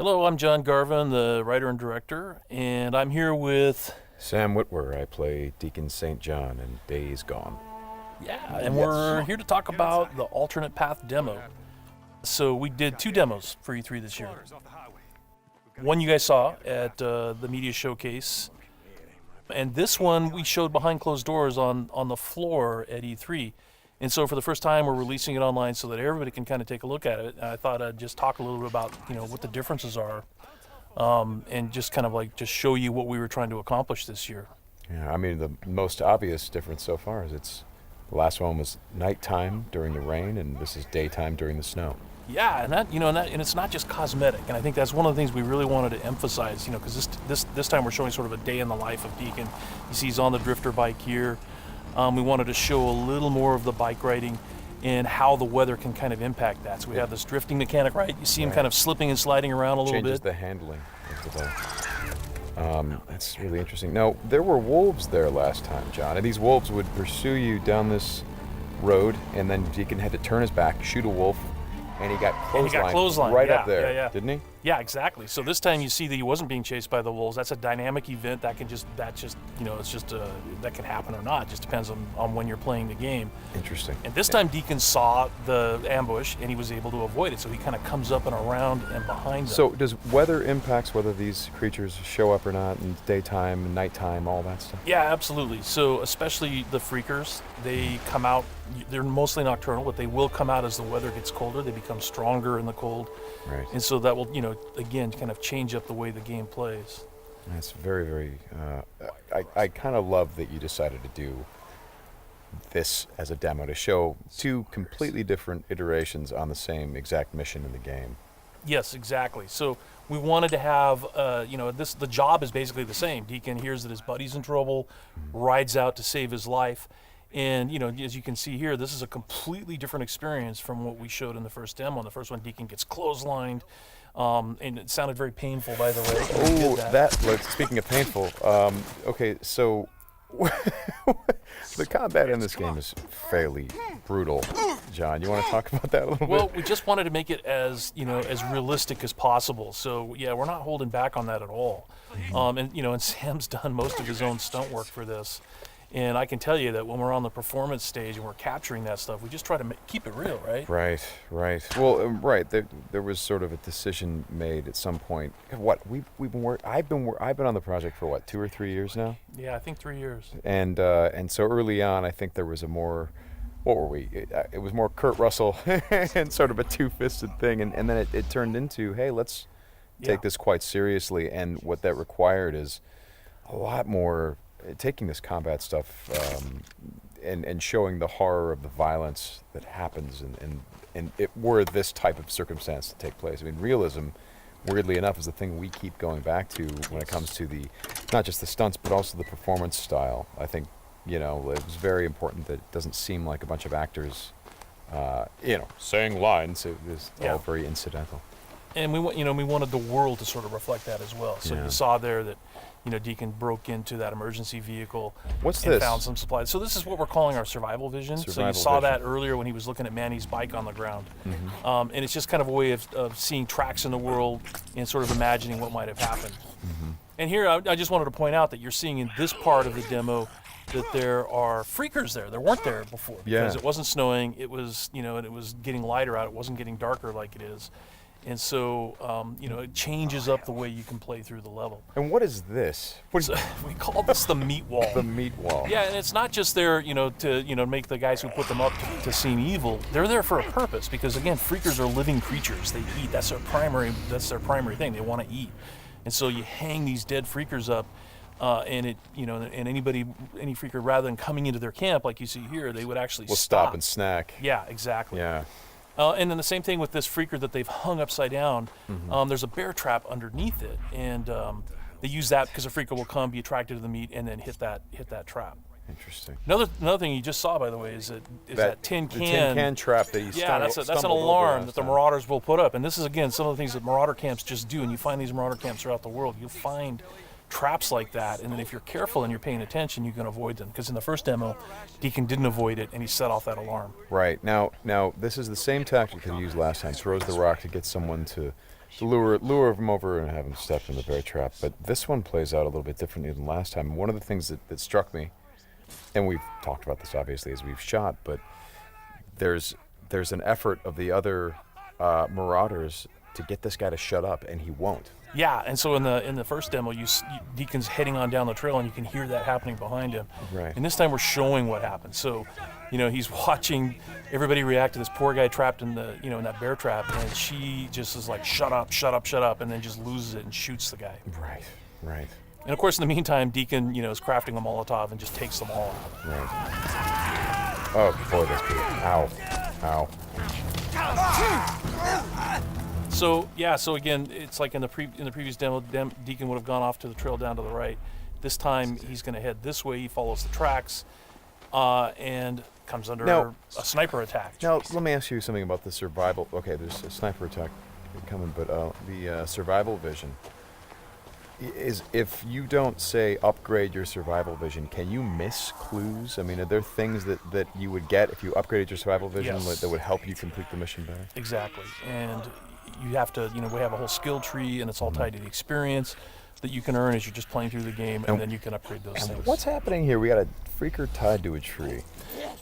Hello, I'm John Garvin, the writer and director, and I'm here with... Sam Witwer. I play Deacon St. John in Days Gone. Yeah, and we're here to talk about the alternate path demo. So we did 2 demos for E3 this year. One you guys saw at the media showcase, and this one we showed behind closed doors on the floor at E3. And so for the first time, we're releasing it online so that everybody can kind of take a look at it. And I thought I'd just talk a little bit about, what the differences are, and just kind of like just show you what we were trying to accomplish this year. Yeah, I mean, the most obvious difference so far is the last one was nighttime during the rain, and this is daytime during the snow. Yeah, and it's not just cosmetic, and I think that's one of the things we really wanted to emphasize, because this time we're showing sort of a day in the life of Deacon. You see he's on the drifter bike here. We wanted to show a little more of the bike riding and how the weather can kind of impact that. So we have this drifting mechanic, right? You see him kind of slipping and sliding around a little bit. Changes the handling of the bike. That's really interesting. Now, there were wolves there last time, John, and these wolves would pursue you down this road, and then Deacon had to turn his back, shoot a wolf, and he got clotheslined right up there, didn't he? Yeah, exactly. So this time you see that he wasn't being chased by the wolves. That's a dynamic event that can happen or not. It just depends on when you're playing the game. Interesting. And this time Deacon saw the ambush and he was able to avoid it. So he kind of comes up and around and behind them. So does weather impacts whether these creatures show up or not in daytime, nighttime, all that stuff? Yeah, absolutely. So especially the freakers, they come out, they're mostly nocturnal, but they will come out as the weather gets colder. They become stronger in the cold. Right. And so that will, again, kind of change up the way the game plays. That's very, very, I kind of love that you decided to do this as a demo to show 2 completely different iterations on the same exact mission in the game. Yes, exactly. So we wanted to have, the job is basically the same. Deacon hears that his buddy's in trouble, rides out to save his life. And, as you can see here, this is a completely different experience from what we showed in the first demo. In the first one, Deacon gets clotheslined, and it sounded very painful, by the way. Speaking of painful, okay, so the combat in this game is fairly brutal. John, you want to talk about that a little bit? Well, we just wanted to make it as realistic as possible. So, yeah, we're not holding back on that at all. And Sam's done most of his own stunt work for this. And I can tell you that when we're on the performance stage and we're capturing that stuff, we just try to keep it real, right? Right. Well, right. There was sort of a decision made at some point. What I've been on the project for 2 or 3 years now. Yeah, I think 3 years. And so early on, I think there was a more. What were we? It was more Kurt Russell and sort of a two-fisted thing, and then it turned into, hey, let's take this quite seriously. And what that required is a lot more. Taking this combat stuff and showing the horror of the violence that happens and it were this type of circumstance to take place. I mean, realism, weirdly enough, is the thing we keep going back to when it comes to not just the stunts, but also the performance style. I think, it was very important that it doesn't seem like a bunch of actors, saying lines. It was all very incidental. And we wanted the world to sort of reflect that as well. So you saw there that, Deacon broke into that emergency vehicle and found some supplies. So this is what we're calling our survival vision. So you saw that earlier when he was looking at Manny's bike on the ground. Mm-hmm. And it's just kind of a way of seeing tracks in the world and sort of imagining what might have happened. Mm-hmm. And here I just wanted to point out that you're seeing in this part of the demo that there are freakers there. There weren't there before because it wasn't snowing. It was, and it was getting lighter out. It wasn't getting darker like it is. And so, it changes up the way you can play through the level. And what is this? We call this the meat wall. The meat wall. Yeah, and it's not just there, to make the guys who put them up to seem evil. They're there for a purpose because, again, freakers are living creatures. They eat. That's their primary thing. They want to eat. And so you hang these dead freakers up, and any freaker, rather than coming into their camp like you see here, they would actually stop and snack. Yeah, exactly. Yeah. And then the same thing with this freaker that they've hung upside down. Mm-hmm. There's a bear trap underneath it, and they use that because a freaker will come, be attracted to the meat, and then hit that trap. Interesting. Another thing you just saw, by the way, is that tin can. The tin can trap that you that's an alarm that the marauders will put up, and this is again some of the things that marauder camps just do. And you find these marauder camps throughout the world. You'll find traps like that, and then if you're careful and you're paying attention, you can avoid them. Because in the first demo, Deacon didn't avoid it, and he set off that alarm. Right. Now this is the same tactic that he used last time. Throws the rock to get someone to to lure him over and have him step in the bear trap. But this one plays out a little bit differently than last time. One of the things that struck me, and we've talked about this obviously as we've shot, but there's an effort of the other Marauders to get this guy to shut up, and he won't. Yeah, and so in the first demo, Deacon's heading on down the trail, and you can hear that happening behind him. Right. And this time we're showing what happens. So, he's watching everybody react to this poor guy trapped in the in that bear trap, and she just is like, shut up, shut up, shut up, and then just loses it and shoots the guy. Right. And of course, in the meantime, Deacon is crafting a Molotov and just takes them all out. Right. Oh boy, that's brutal. Ow. So again, it's like in the previous demo, Deacon would have gone off to the trail down to the right. This time he's going to head this way. He follows the tracks, and comes under a sniper attack. Now let me ask you something about the survival. Okay, there's a sniper attack coming, but the survival vision is, if you don't say upgrade your survival vision, can you miss clues? I mean, are there things that you would get if you upgraded your survival vision that would help you complete the mission better? Exactly, and you have to, we have a whole skill tree, and it's all tied to the experience that you can earn as you're just playing through the game, and then you can upgrade those things. What's happening here? We got a freaker tied to a tree.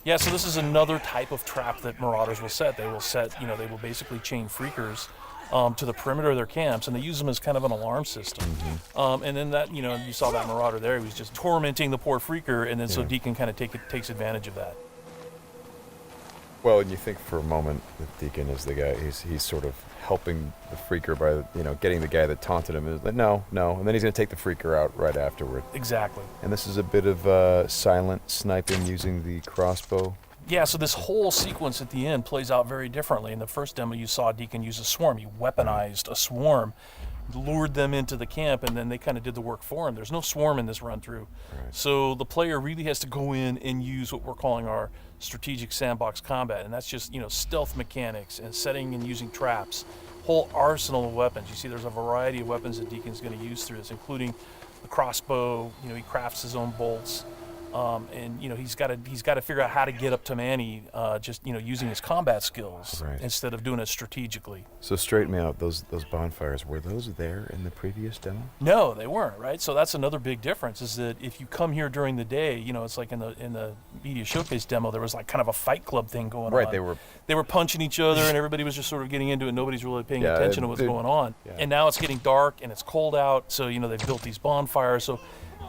Yeah, so this is another type of trap that Marauders will set. They will basically chain freakers to the perimeter of their camps, and they use them as kind of an alarm system. And then that, you saw that Marauder there. He was just tormenting the poor freaker, and then so Deacon kind of takes advantage of that. Well, and you think for a moment that Deacon is the guy. He's sort of helping the freaker by getting the guy that taunted him. Is like no, and then he's going to take the freaker out right afterward. Exactly. And this is a bit of silent sniping using the crossbow. Yeah, so this whole sequence at the end plays out very differently. In the first demo, you saw Deacon use a swarm. He weaponized a swarm, lured them into the camp, and then they kind of did the work for him. There's no swarm in this run-through. Right. So the player really has to go in and use what we're calling our strategic sandbox combat, and that's just, stealth mechanics and setting and using traps, whole arsenal of weapons. You see there's a variety of weapons that Deacon's going to use through this, including the crossbow. He crafts his own bolts. And he's got to figure out how to get up to Manny, using his combat skills instead of doing it strategically. So straighten me out. Those bonfires, were those there in the previous demo? No, they weren't. Right. So that's another big difference. Is that if you come here during the day, it's like in the media showcase demo, there was like kind of a fight club thing going on. Right. They were punching each other, and everybody was just sort of getting into it. Nobody's really paying attention to what's going on. Yeah. And now it's getting dark and it's cold out. So they've built these bonfires. So.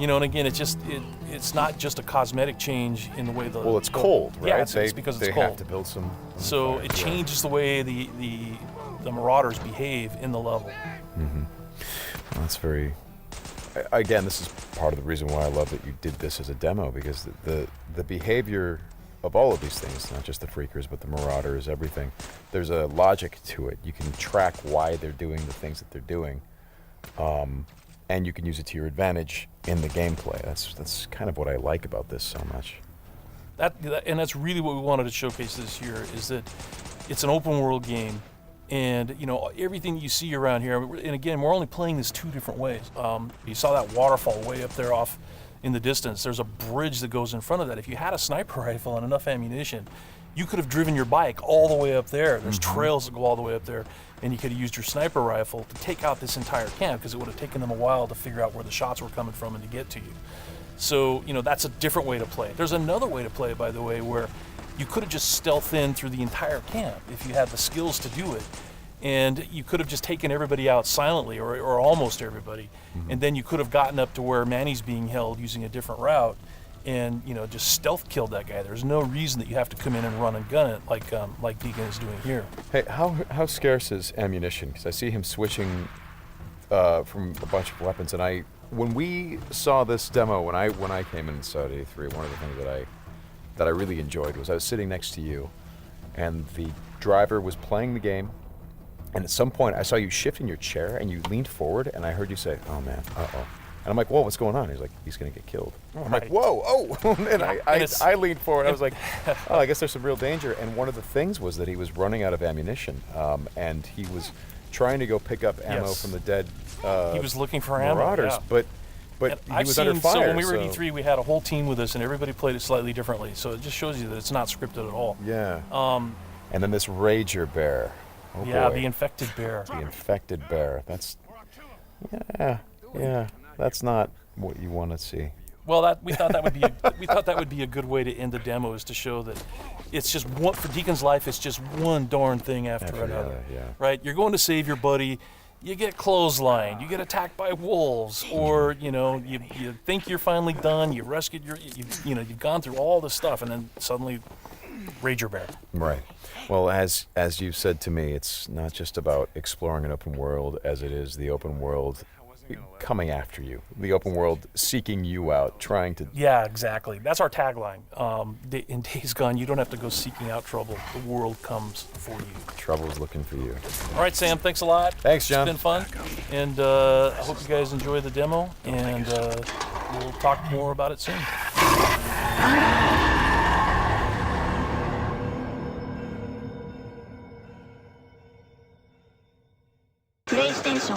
And again, it's not just a cosmetic change in the way the... Well, it's cold, right? Yeah, it's because it's cold. They have to build some... So it changes the way the Marauders behave in the level. Mm-hmm. Well, that's very... Again, this is part of the reason why I love that you did this as a demo, because the behavior of all of these things, not just the freakers, but the Marauders, everything, there's a logic to it. You can track why they're doing the things that they're doing. And you can use it to your advantage in the gameplay. That's kind of what I like about this so much. And that's really what we wanted to showcase this year, is that it's an open world game, and everything you see around here. And again, we're only playing this two different ways. You saw that waterfall way up there off in the distance. There's a bridge that goes in front of that. If you had a sniper rifle and enough ammunition, you could have driven your bike all the way up there. There's trails that go all the way up there, and you could have used your sniper rifle to take out this entire camp, because it would have taken them a while to figure out where the shots were coming from and to get to you. So, that's a different way to play it. There's another way to play it, by the way, where you could have just stealthed in through the entire camp if you had the skills to do it. And you could have just taken everybody out silently, or almost everybody. And then you could have gotten up to where Manny's being held using a different route, and just stealth killed that guy. There's no reason that you have to come in and run and gun it like Deacon is doing here. Hey, how scarce is ammunition? Because I see him switching from a bunch of weapons, and when we saw this demo, when I came in and saw it at E3, one of the things that I really enjoyed was I was sitting next to you, and the driver was playing the game, and at some point I saw you shift in your chair and you leaned forward, and I heard you say, "Oh man, uh-oh." And I'm like, whoa, what's going on? He's like, he's going to get killed. I'm like, whoa, oh. And I leaned forward. I was like, oh, I guess there's some real danger. And one of the things was that he was running out of ammunition. And he was trying to go pick up ammo from the dead he was looking for Marauders. Ammo, But he was under fire. So when we were at E3, we had a whole team with us, and everybody played it slightly differently. So it just shows you that it's not scripted at all. Yeah. And then this Rager Bear. Oh yeah, boy. the infected bear. The infected bear. That's yeah. That's not what you want to see. Well, we thought that would be a good way to end the demo, is to show that it's just one, for Deacon's life. It's just one darn thing after another. Yeah. Right? You're going to save your buddy. You get clotheslined. You get attacked by wolves, or you think you're finally done. You rescued you've gone through all this stuff, and then suddenly, Rager Bear. Right. Well, as you said to me, it's not just about exploring an open world, as it is the open world coming after you, the open world seeking you out, trying to... Yeah, exactly. That's our tagline. In Days Gone, you don't have to go seeking out trouble. The world comes for you. Trouble's looking for you. All right, Sam, thanks a lot. Thanks, John. It's been fun, and I hope you guys enjoy the demo, and we'll talk more about it soon. PlayStation